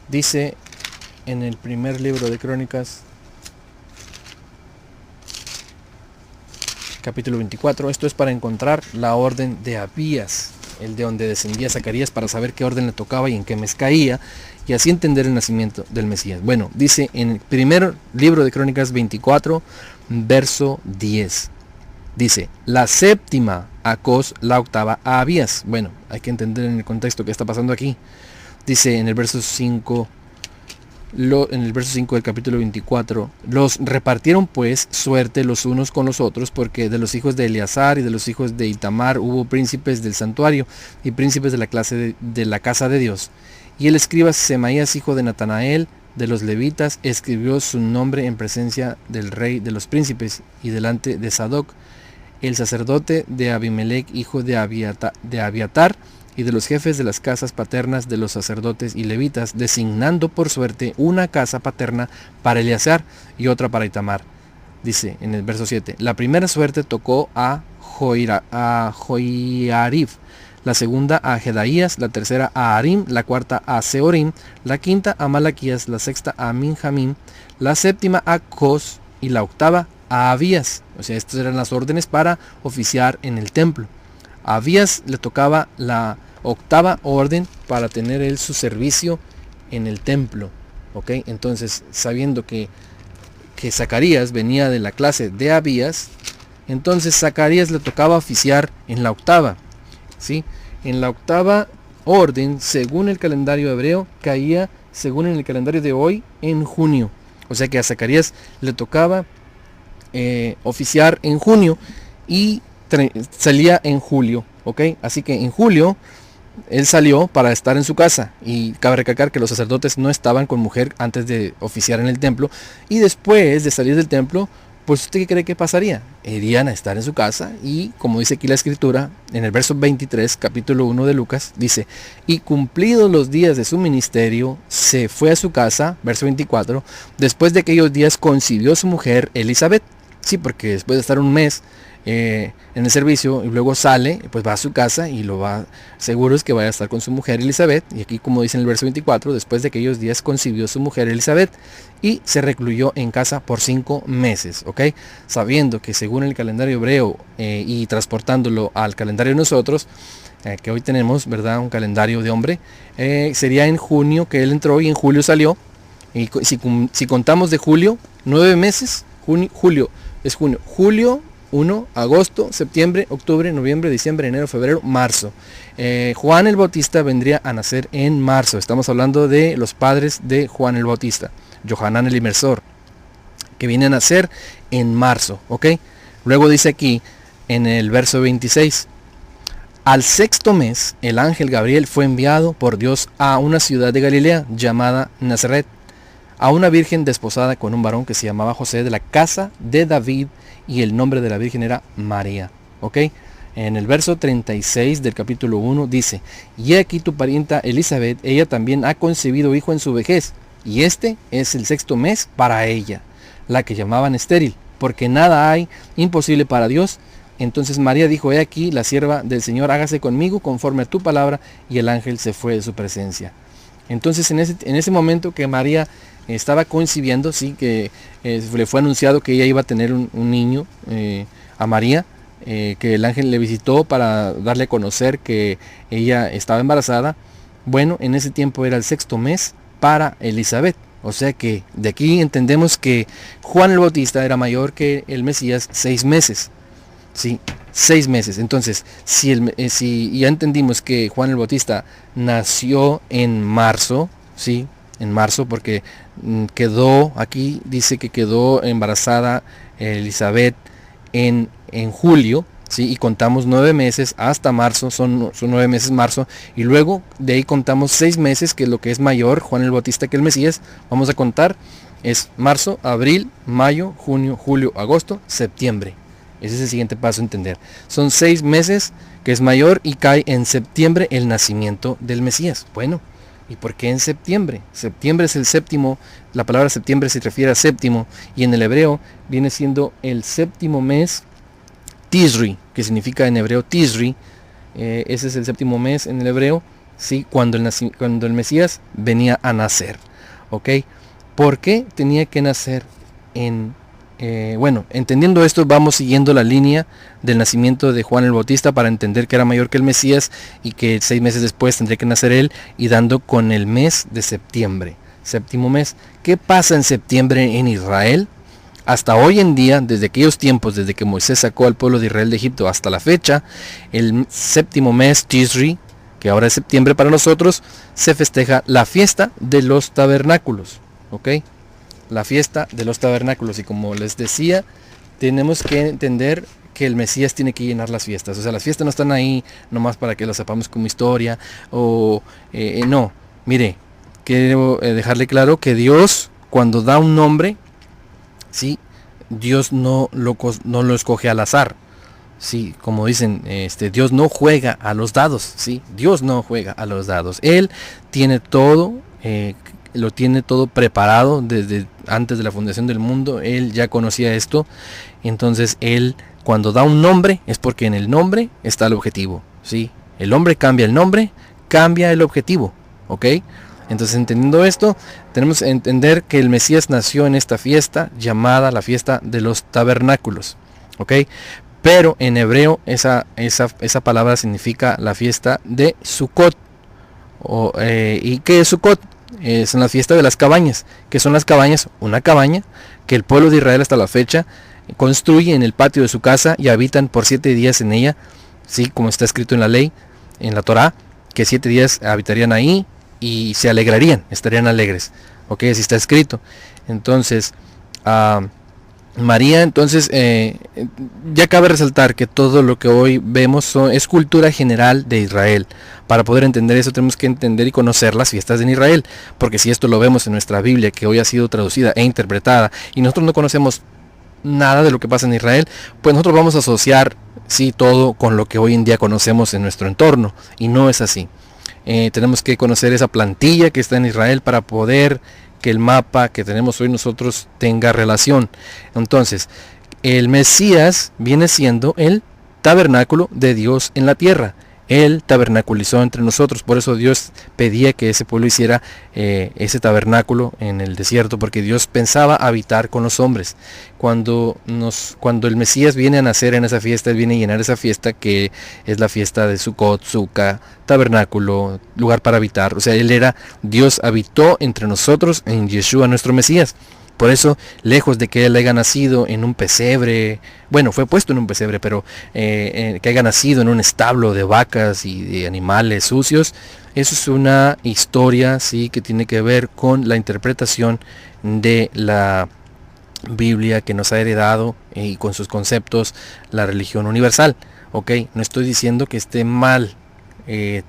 Dice en el primer libro de Crónicas, capítulo 24, esto es para encontrar la orden de Abías, el de donde descendía Zacarías, para saber qué orden le tocaba y en qué mes caía, y así entender el nacimiento del Mesías. Bueno, dice en el primer libro de Crónicas 24, verso 10. Dice, la séptima a Cos, la octava a Abías. Bueno, hay que entender en el contexto qué está pasando aquí. Dice en el verso 5, del capítulo 24, los repartieron pues suerte los unos con los otros, porque de los hijos de Eleazar y de los hijos de Itamar hubo príncipes del santuario y príncipes de la clase de la casa de Dios. Y el escriba Semaías, hijo de Natanael, de los levitas, escribió su nombre en presencia del rey de los príncipes y delante de Sadoc, el sacerdote, de Abimelech, hijo de Abiatar, y de los jefes de las casas paternas de los sacerdotes y levitas, designando por suerte una casa paterna para Eleazar y otra para Itamar. Dice en el verso 7, la primera suerte tocó a Joiarib, la segunda a Jedaías, la tercera a Arim, la cuarta a Seorim, la quinta a Malaquías, la sexta a Minjamín, la séptima a Cos y la octava a Abías. O sea, estas eran las órdenes para oficiar en el templo. A Abías le tocaba la octava orden para tener él su servicio en el templo. ¿Ok? Entonces, sabiendo que Zacarías venía de la clase de Abías, entonces Zacarías le tocaba oficiar en la octava. ¿Sí? En la octava orden, según el calendario hebreo, caía, según en el calendario de hoy, en junio. O sea que a Zacarías le tocaba oficiar en junio y salía en julio, ¿ok? Así que en julio él salió para estar en su casa, y cabe recalcar que los sacerdotes no estaban con mujer antes de oficiar en el templo, y después de salir del templo, pues ¿usted qué cree que pasaría? Irían a estar en su casa, y como dice aquí la escritura, en el verso 23, capítulo 1 de Lucas, dice, y cumplidos los días de su ministerio, se fue a su casa, verso 24, después de aquellos días concibió su mujer Elizabeth. Sí, porque después de estar un mes en el servicio y luego sale, pues va a su casa y lo va, seguro es que vaya a estar con su mujer Elizabeth. Y aquí, como dice en el verso 24, después de aquellos días concibió su mujer Elizabeth y se recluyó en casa por 5 meses, ¿ok? Sabiendo que según el calendario hebreo y transportándolo al calendario de nosotros, que hoy tenemos, ¿verdad? Un calendario de hombre, sería en junio que él entró y en julio salió. Y si contamos de julio, 9 meses, julio es junio, julio, 1, agosto, septiembre, octubre, noviembre, diciembre, enero, febrero, marzo. Juan el Bautista vendría a nacer en marzo. Estamos hablando de los padres de Juan el Bautista, Johanán el Inmersor, que viene a nacer en marzo, ¿ok? Luego dice aquí en el verso 26, al sexto mes el ángel Gabriel fue enviado por Dios a una ciudad de Galilea llamada Nazaret, a una virgen desposada con un varón que se llamaba José, de la casa de David, y el nombre de la virgen era María, ¿ok? En el verso 36 del capítulo 1 dice, y aquí tu parienta Elizabeth, ella también ha concebido hijo en su vejez, y este es el sexto mes para ella, la que llamaban estéril, porque nada hay imposible para Dios. Entonces María dijo, he aquí la sierva del Señor, hágase conmigo conforme a tu palabra, y el ángel se fue de su presencia. Entonces en ese momento que María estaba concibiendo, sí, que le fue anunciado que ella iba a tener un niño, a María, que el ángel le visitó para darle a conocer que ella estaba embarazada. Bueno, en ese tiempo era el sexto mes para Elizabeth. O sea que de aquí entendemos que Juan el Bautista era mayor que el Mesías 6 meses. Sí, 6 meses. Entonces, si ya entendimos que Juan el Bautista nació en marzo, sí, en marzo, porque quedó, aquí dice que quedó embarazada Elizabeth en julio, sí, y contamos 9 meses hasta marzo, son 9 meses marzo, y luego de ahí contamos 6 meses, que es lo que es mayor Juan el Bautista que el Mesías. Vamos a contar, es marzo, abril, mayo, junio, julio, agosto, septiembre. Ese es el siguiente paso a entender. Son 6 meses que es mayor y cae en septiembre el nacimiento del Mesías. Bueno, ¿y por qué en septiembre? Septiembre es el séptimo, la palabra septiembre se refiere a séptimo, y en el hebreo viene siendo el séptimo mes, Tisri, que significa en hebreo Tisri. Ese es el séptimo mes en el hebreo, ¿sí? Cuando el Mesías venía a nacer, ¿ok? ¿Por qué tenía que nacer en bueno, entendiendo esto, vamos siguiendo la línea del nacimiento de Juan el Bautista para entender que era mayor que el Mesías y que 6 meses después tendría que nacer él, y dando con el mes de septiembre, séptimo mes. ¿Qué pasa en septiembre en Israel? Hasta hoy en día, desde aquellos tiempos, desde que Moisés sacó al pueblo de Israel de Egipto hasta la fecha, el séptimo mes, Tisri, que ahora es septiembre para nosotros, se festeja la fiesta de los tabernáculos, ¿ok? La fiesta de los tabernáculos. Y como les decía, tenemos que entender que el Mesías tiene que llenar las fiestas. O sea, las fiestas no están ahí nomás para que las sepamos como historia, o no. Mire, quiero dejarle claro que Dios, cuando da un nombre, sí, Dios no lo escoge al azar. Sí, como dicen, Dios no juega a los dados, sí, Dios no juega a los dados. Él tiene todo, lo tiene todo preparado desde antes de la fundación del mundo. Él ya conocía esto. Entonces él, cuando da un nombre, es porque en el nombre está el objetivo, ¿sí? El hombre cambia el nombre, cambia el objetivo, ¿ok? Entonces, entendiendo esto, tenemos que entender que el Mesías nació en esta fiesta llamada la fiesta de los tabernáculos, ¿ok? Pero en hebreo esa palabra significa la fiesta de Sukkot. ¿Y qué es Sukkot? Es la fiesta de las cabañas. ¿Qué son las cabañas? Una cabaña que el pueblo de Israel hasta la fecha construye en el patio de su casa y habitan por 7 días en ella, sí, como está escrito en la ley, en la Torá, que 7 días habitarían ahí y se alegrarían, estarían alegres, ok, así está escrito. Entonces, María, entonces, ya cabe resaltar que todo lo que hoy vemos es cultura general de Israel. Para poder entender eso tenemos que entender y conocer las fiestas en Israel, porque si esto lo vemos en nuestra Biblia, que hoy ha sido traducida e interpretada, y nosotros no conocemos nada de lo que pasa en Israel, pues nosotros vamos a asociar, sí, todo con lo que hoy en día conocemos en nuestro entorno, y no es así. Tenemos que conocer esa plantilla que está en Israel para poder que el mapa que tenemos hoy nosotros tenga relación. Entonces, el Mesías viene siendo el tabernáculo de Dios en la tierra. Él tabernaculizó entre nosotros, por eso Dios pedía que ese pueblo hiciera ese tabernáculo en el desierto, porque Dios pensaba habitar con los hombres. Cuando el Mesías viene a nacer en esa fiesta, Él viene a llenar esa fiesta que es la fiesta de Sukkot, Sukkah, tabernáculo, lugar para habitar. O sea, Dios habitó entre nosotros en Yeshua nuestro Mesías. Por eso, lejos de que él haya nacido en un pesebre, bueno, fue puesto en un pesebre, pero que haya nacido en un establo de vacas y de animales sucios, eso es una historia, sí, que tiene que ver con la interpretación de la Biblia que nos ha heredado y con sus conceptos la religión universal. Ok, no estoy diciendo que esté mal.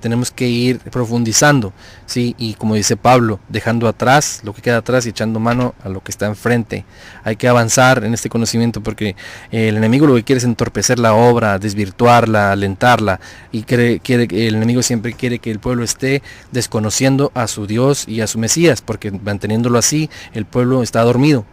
Tenemos que ir profundizando, ¿sí? Y como dice Pablo, dejando atrás lo que queda atrás y echando mano a lo que está enfrente. Hay que avanzar en este conocimiento porque el enemigo lo que quiere es entorpecer la obra, desvirtuarla, alentarla, y el enemigo siempre quiere que el pueblo esté desconociendo a su Dios y a su Mesías, porque manteniéndolo así el pueblo está dormido.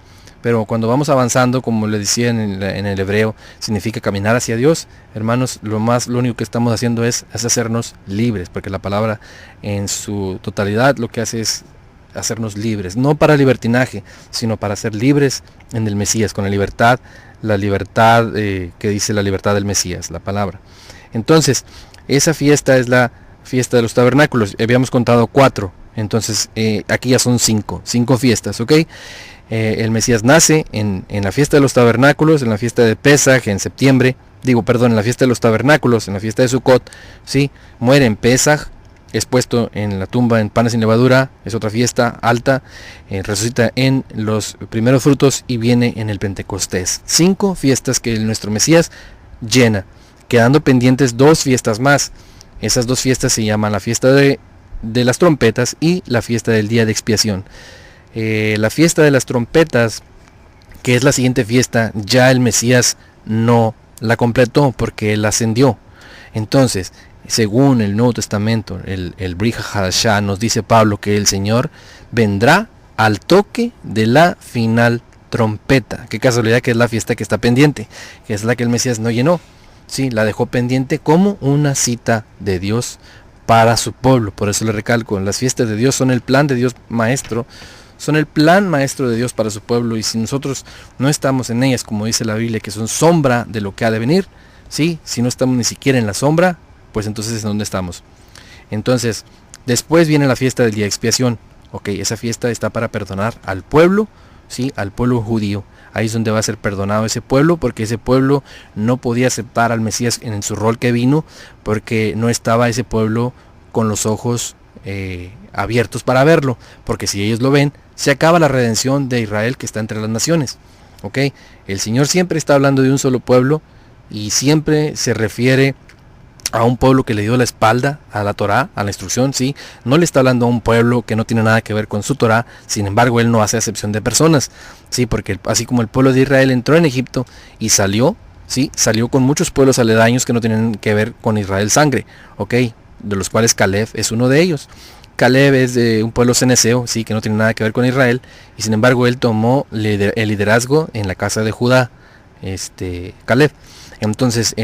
Pero cuando vamos avanzando, como le decía en el hebreo, significa caminar hacia Dios. Hermanos, lo único que estamos haciendo es hacernos libres, porque la palabra en su totalidad lo que hace es hacernos libres, no para libertinaje, sino para ser libres en el Mesías, con la libertad que dice la libertad del Mesías, la palabra. Entonces, esa fiesta es la fiesta de los tabernáculos. Habíamos contado 4, entonces aquí ya son 5 fiestas, ¿ok? El Mesías nace en la fiesta de los tabernáculos, en la fiesta de Pesaj, en septiembre, en la fiesta de los tabernáculos, en la fiesta de Sukkot, ¿sí? Muere en Pesaj, es puesto en la tumba en panes sin levadura, es otra fiesta alta, resucita en los primeros frutos y viene en el Pentecostés. 5 fiestas que nuestro Mesías llena, quedando pendientes 2 fiestas más. Esas 2 fiestas se llaman la fiesta de las trompetas y la fiesta del día de expiación. La fiesta de las trompetas, que es la siguiente fiesta, ya el Mesías no la completó porque él ascendió. Entonces, según el Nuevo Testamento, el Brit Hadashah, nos dice Pablo que el Señor vendrá al toque de la final trompeta. Qué casualidad que es la fiesta que está pendiente, que es la que el Mesías no llenó. Sí, la dejó pendiente como una cita de Dios para su pueblo. Por eso le recalco, las fiestas de Dios son el plan de Dios maestro, son el plan maestro de Dios para su pueblo, y si nosotros no estamos en ellas, como dice la Biblia, que son sombra de lo que ha de venir, ¿sí? Si no estamos ni siquiera en la sombra, pues entonces ¿en dónde estamos? Entonces, después viene la fiesta del día de expiación. Ok, esa fiesta está para perdonar al pueblo, ¿sí? Al pueblo judío. Ahí es donde va a ser perdonado ese pueblo, porque ese pueblo no podía aceptar al Mesías en su rol que vino, porque no estaba ese pueblo con los ojos abiertos para verlo, porque si ellos lo ven, se acaba la redención de Israel que está entre las naciones. ¿Ok? El Señor siempre está hablando de un solo pueblo y siempre se refiere a un pueblo que le dio la espalda a la Torá, a la instrucción, ¿sí? No le está hablando a un pueblo que no tiene nada que ver con su Torá. Sin embargo, él no hace acepción de personas, ¿sí? Porque así como el pueblo de Israel entró en Egipto y salió, ¿sí? Salió con muchos pueblos aledaños que no tienen que ver con Israel sangre, ¿ok? De los cuales Caleb es uno de ellos. Caleb es de un pueblo ceneceo, sí, que no tiene nada que ver con Israel, y sin embargo él tomó el liderazgo en la casa de Judá, Caleb. Entonces,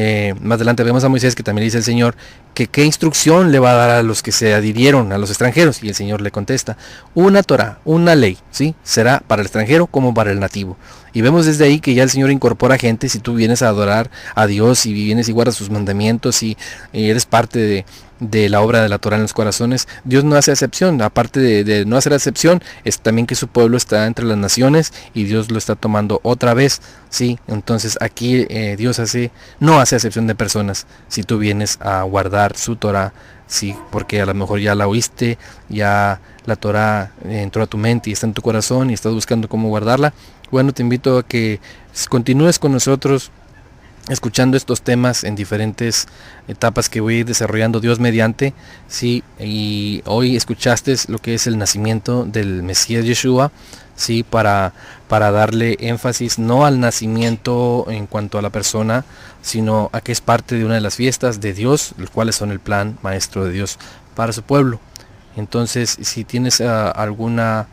más adelante vemos a Moisés, que también le dice el Señor que qué instrucción le va a dar a los que se adhirieron, a los extranjeros, y el Señor le contesta: una Torá, una ley, ¿sí? Será para el extranjero como para el nativo. Y vemos desde ahí que ya el Señor incorpora gente. Si tú vienes a adorar a Dios y vienes y guardas sus mandamientos y eres parte de la obra de la Torá en los corazones, Dios no hace excepción. Aparte de no hacer excepción, es también que su pueblo está entre las naciones y Dios lo está tomando otra vez, ¿sí? Entonces aquí Dios no hace excepción de personas. Si tú vienes a guardar su Torá, sí, porque a lo mejor ya la oíste, ya la Torá entró a tu mente y está en tu corazón y estás buscando cómo guardarla, bueno, te invito a que continúes con nosotros escuchando estos temas en diferentes etapas que voy a ir desarrollando Dios mediante, sí. Y hoy escuchaste lo que es el nacimiento del Mesías Yeshua, sí, para darle énfasis no al nacimiento en cuanto a la persona, sino a que es parte de una de las fiestas de Dios, los cuales son el plan maestro de Dios para su pueblo. Entonces, si tienes alguna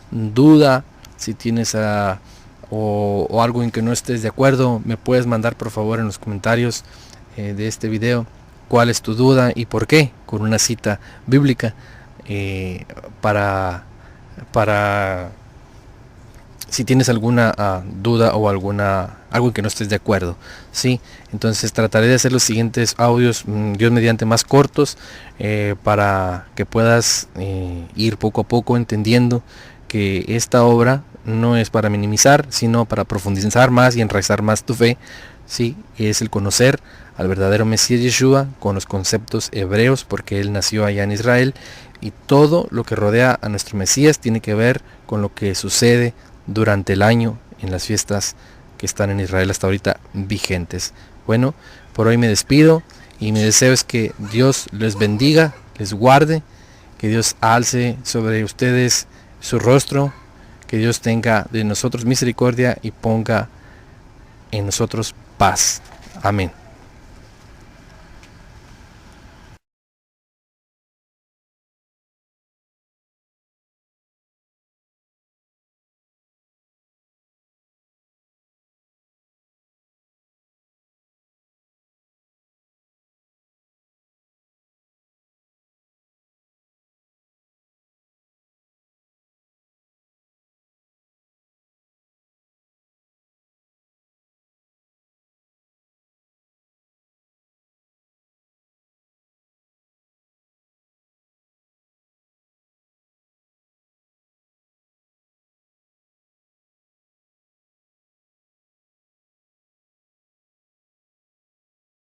duda, si tienes o algo en que no estés de acuerdo, me puedes mandar por favor en los comentarios de este video cuál es tu duda y por qué, con una cita bíblica, para si tienes alguna duda o algo en que no estés de acuerdo, ¿sí? Entonces trataré de hacer los siguientes audios, Dios mediante, más cortos, para que puedas ir poco a poco entendiendo que esta obra no es para minimizar, sino para profundizar más y enraizar más tu fe, sí, es el conocer al verdadero Mesías Yeshua con los conceptos hebreos, porque él nació allá en Israel, y todo lo que rodea a nuestro Mesías tiene que ver con lo que sucede durante el año en las fiestas que están en Israel hasta ahorita vigentes. Bueno, por hoy me despido y mi deseo es que Dios les bendiga, les guarde, que Dios alce sobre ustedes su rostro, que Dios tenga de nosotros misericordia y ponga en nosotros paz. Amén.